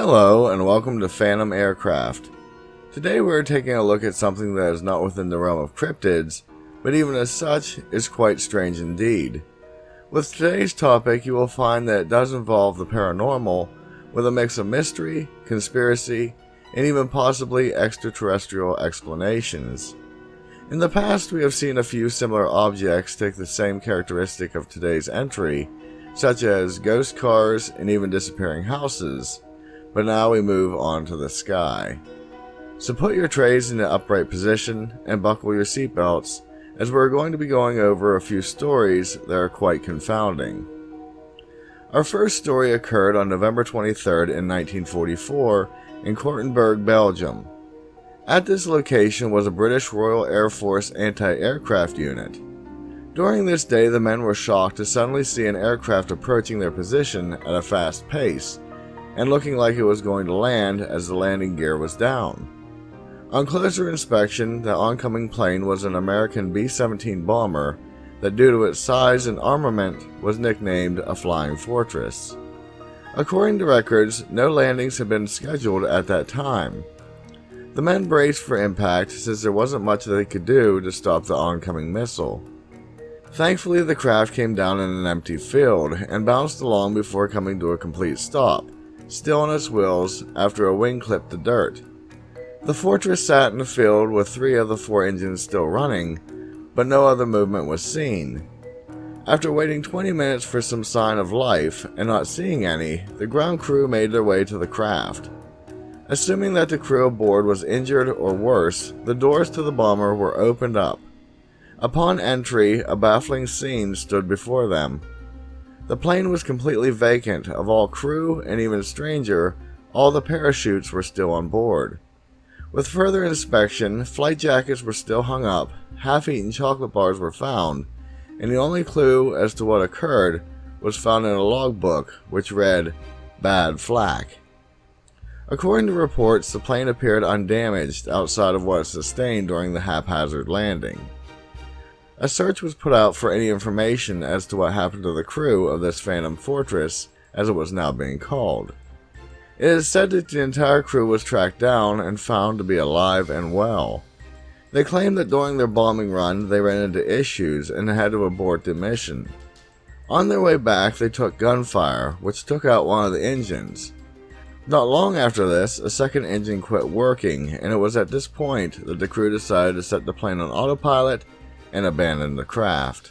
Hello and welcome to Phantom Aircraft. Today we are taking a look at something that is not within the realm of cryptids, but even as such is quite strange indeed. With today's topic you will find that it does involve the paranormal, with a mix of mystery, conspiracy, and even possibly extraterrestrial explanations. In the past we have seen a few similar objects take the same characteristic of today's entry, such as ghost cars and even disappearing houses. But now we move on to the sky. So put your trays in the upright position and buckle your seatbelts, as we're going to be going over a few stories that are quite confounding. Our first story occurred on November 23rd in 1944 in Kortenberg, Belgium. At this location was a British Royal Air Force anti-aircraft unit. During this day, the men were shocked to suddenly see an aircraft approaching their position at a fast pace, and looking like it was going to land as the landing gear was down. On closer inspection, the oncoming plane was an American B-17 bomber that, due to its size and armament, was nicknamed a Flying Fortress. According to records, no landings had been scheduled at that time. The men braced for impact since there wasn't much they could do to stop the oncoming missile. Thankfully, the craft came down in an empty field and bounced along before coming to a complete stop, still on its wheels after a wing clipped the dirt. The Fortress sat in the field with 3 of the 4 engines still running, but no other movement was seen. After waiting 20 minutes for some sign of life and not seeing any, the ground crew made their way to the craft. Assuming that the crew aboard was injured or worse, the doors to the bomber were opened up. Upon entry, a baffling scene stood before them. The plane was completely vacant of all crew, and even stranger, all the parachutes were still on board. With further inspection, flight jackets were still hung up, half-eaten chocolate bars were found, and the only clue as to what occurred was found in a logbook, which read, "Bad flak." According to reports, the plane appeared undamaged outside of what it sustained during the haphazard landing. A search was put out for any information as to what happened to the crew of this Phantom Fortress, as it was now being called. It is said that the entire crew was tracked down and found to be alive and well. They claimed that during their bombing run they ran into issues and had to abort the mission. On their way back they took gunfire, which took out one of the engines. Not long after this, a second engine quit working, and it was at this point that the crew decided to set the plane on autopilot and abandoned the craft.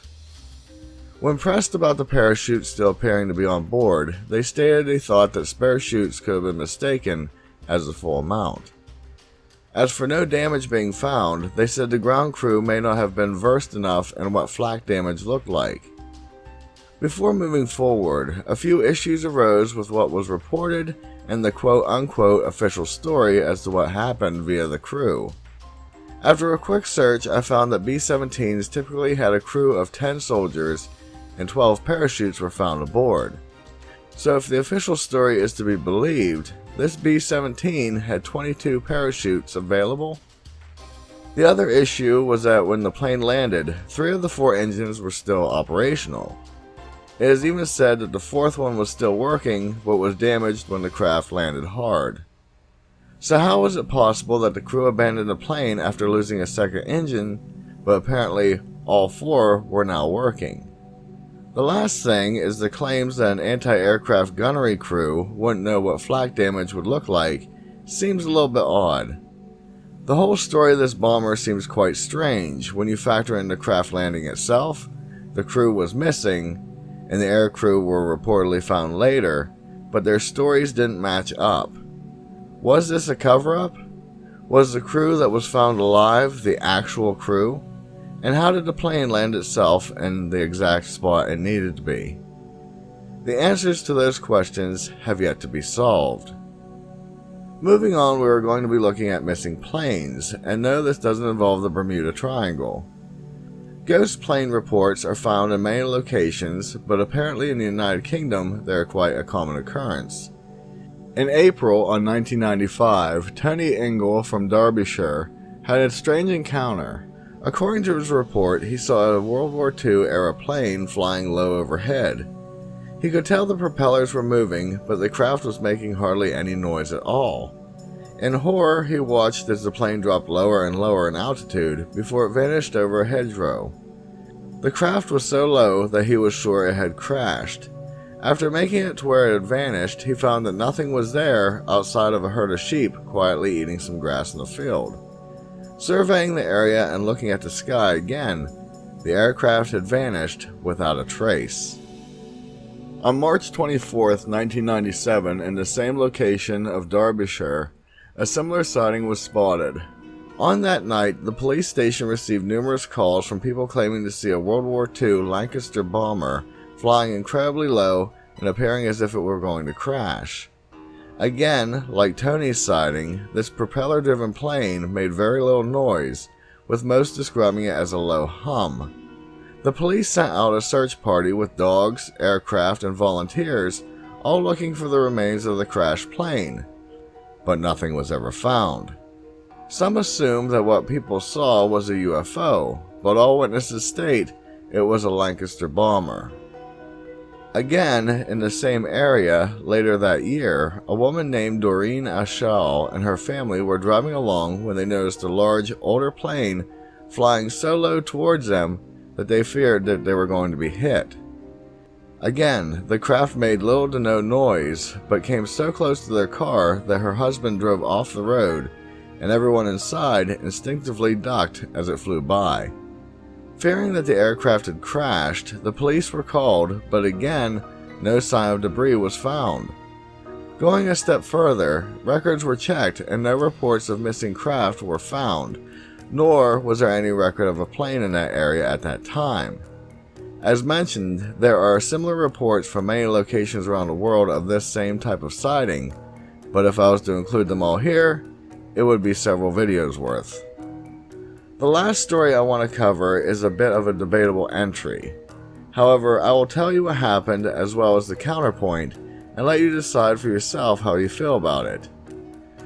When pressed about the parachutes still appearing to be on board, they stated they thought that spare chutes could have been mistaken as the full amount. As for no damage being found, they said the ground crew may not have been versed enough in what flak damage looked like. Before moving forward, a few issues arose with what was reported and the quote-unquote official story as to what happened via the crew. After a quick search, I found that B-17s typically had a crew of 10 soldiers and 12 parachutes were found aboard. So if the official story is to be believed, this B-17 had 22 parachutes available. The other issue was that when the plane landed, 3 of the 4 engines were still operational. It is even said that the 4th one was still working, but was damaged when the craft landed hard. So how was it possible that the crew abandoned the plane after losing a second engine, but apparently all 4 were now working? The last thing is the claims that an anti-aircraft gunnery crew wouldn't know what flak damage would look like seems a little bit odd. The whole story of this bomber seems quite strange when you factor in the craft landing itself, the crew was missing, and the air crew were reportedly found later, but their stories didn't match up. Was this a cover-up? Was the crew that was found alive the actual crew? And how did the plane land itself in the exact spot it needed to be? The answers to those questions have yet to be solved. Moving on, we are going to be looking at missing planes, and no, this doesn't involve the Bermuda Triangle. Ghost plane reports are found in many locations, but apparently in the United Kingdom they are quite a common occurrence. In April of 1995, Tony Ingle from Derbyshire had a strange encounter. According to his report, he saw a World War II era plane flying low overhead. He could tell the propellers were moving, but the craft was making hardly any noise at all. In horror, he watched as the plane dropped lower and lower in altitude before it vanished over a hedgerow. The craft was so low that he was sure it had crashed. After making it to where it had vanished, he found that nothing was there outside of a herd of sheep quietly eating some grass in the field. Surveying the area and looking at the sky again, the aircraft had vanished without a trace. On March 24, 1997, in the same location of Derbyshire, a similar sighting was spotted. On that night, the police station received numerous calls from people claiming to see a World War II Lancaster bomber flying incredibly low and appearing as if it were going to crash. Again, like Tony's sighting, this propeller-driven plane made very little noise, with most describing it as a low hum. The police sent out a search party with dogs, aircraft, and volunteers, all looking for the remains of the crashed plane, but nothing was ever found. Some assumed that what people saw was a UFO, but all witnesses state it was a Lancaster bomber. Again, in the same area, later that year, a woman named Doreen Ashall and her family were driving along when they noticed a large, older plane flying so low towards them that they feared that they were going to be hit. Again, the craft made little to no noise, but came so close to their car that her husband drove off the road, and everyone inside instinctively ducked as it flew by. Fearing that the aircraft had crashed, the police were called, but again, no sign of debris was found. Going a step further, records were checked and no reports of missing craft were found, nor was there any record of a plane in that area at that time. As mentioned, there are similar reports from many locations around the world of this same type of sighting, but if I was to include them all here, it would be several videos worth. The last story I want to cover is a bit of a debatable entry. However, I will tell you what happened as well as the counterpoint and let you decide for yourself how you feel about it.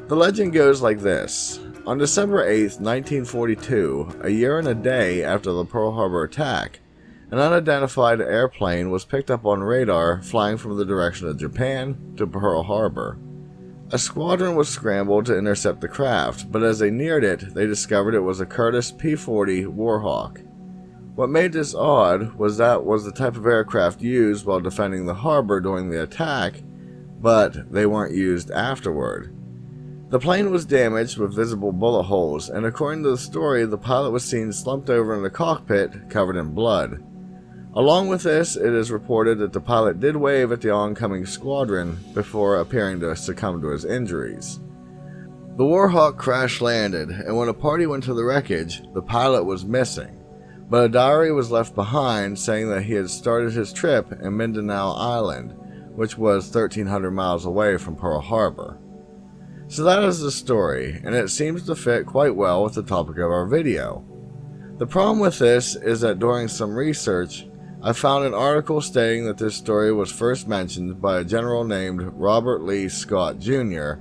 The legend goes like this. On December 8, 1942, a year and a day after the Pearl Harbor attack, an unidentified airplane was picked up on radar flying from the direction of Japan to Pearl Harbor. A squadron was scrambled to intercept the craft, but as they neared it, they discovered it was a Curtiss P-40 Warhawk. What made this odd was that was the type of aircraft used while defending the harbor during the attack, but they weren't used afterward. The plane was damaged with visible bullet holes, and according to the story, the pilot was seen slumped over in the cockpit, covered in blood. Along with this, it is reported that the pilot did wave at the oncoming squadron before appearing to succumb to his injuries. The Warhawk crash-landed, and when a party went to the wreckage, the pilot was missing, but a diary was left behind saying that he had started his trip in Mindanao Island, which was 1,300 miles away from Pearl Harbor. So that is the story, and it seems to fit quite well with the topic of our video. The problem with this is that during some research, I found an article stating that this story was first mentioned by a general named Robert Lee Scott Jr.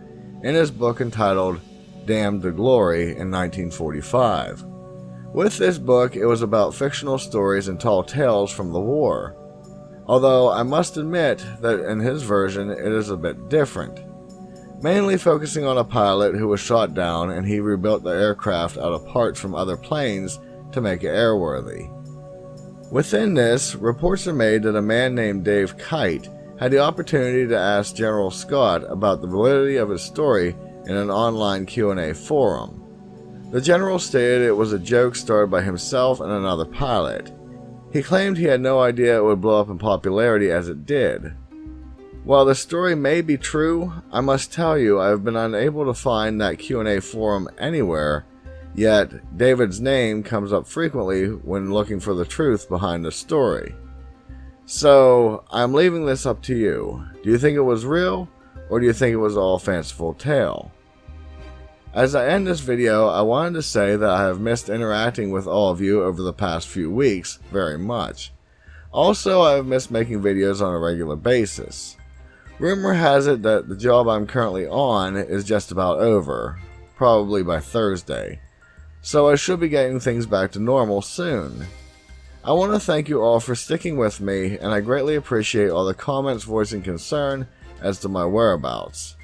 in his book entitled Damned to Glory in 1945. With this book, it was about fictional stories and tall tales from the war. Although I must admit that in his version it is a bit different, mainly focusing on a pilot who was shot down and he rebuilt the aircraft out of parts from other planes to make it airworthy. Within this, reports are made that a man named Dave Kite had the opportunity to ask General Scott about the validity of his story in an online Q&A forum. The general stated it was a joke started by himself and another pilot. He claimed he had no idea it would blow up in popularity as it did. While the story may be true, I must tell you I have been unable to find that Q&A forum anywhere, yet David's name comes up frequently when looking for the truth behind the story. So, I'm leaving this up to you. Do you think it was real, or do you think it was all fanciful tale? As I end this video, I wanted to say that I have missed interacting with all of you over the past few weeks very much. Also, I have missed making videos on a regular basis. Rumor has it that the job I'm currently on is just about over, probably by Thursday. So I should be getting things back to normal soon. I want to thank you all for sticking with me, and I greatly appreciate all the comments voicing concern as to my whereabouts.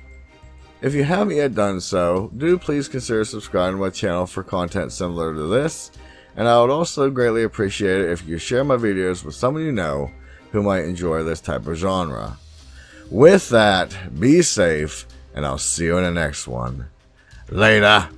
If you haven't yet done so, do please consider subscribing to my channel for content similar to this, and I would also greatly appreciate it if you share my videos with someone you know who might enjoy this type of genre. With that, be safe, and I'll see you in the next one. Later!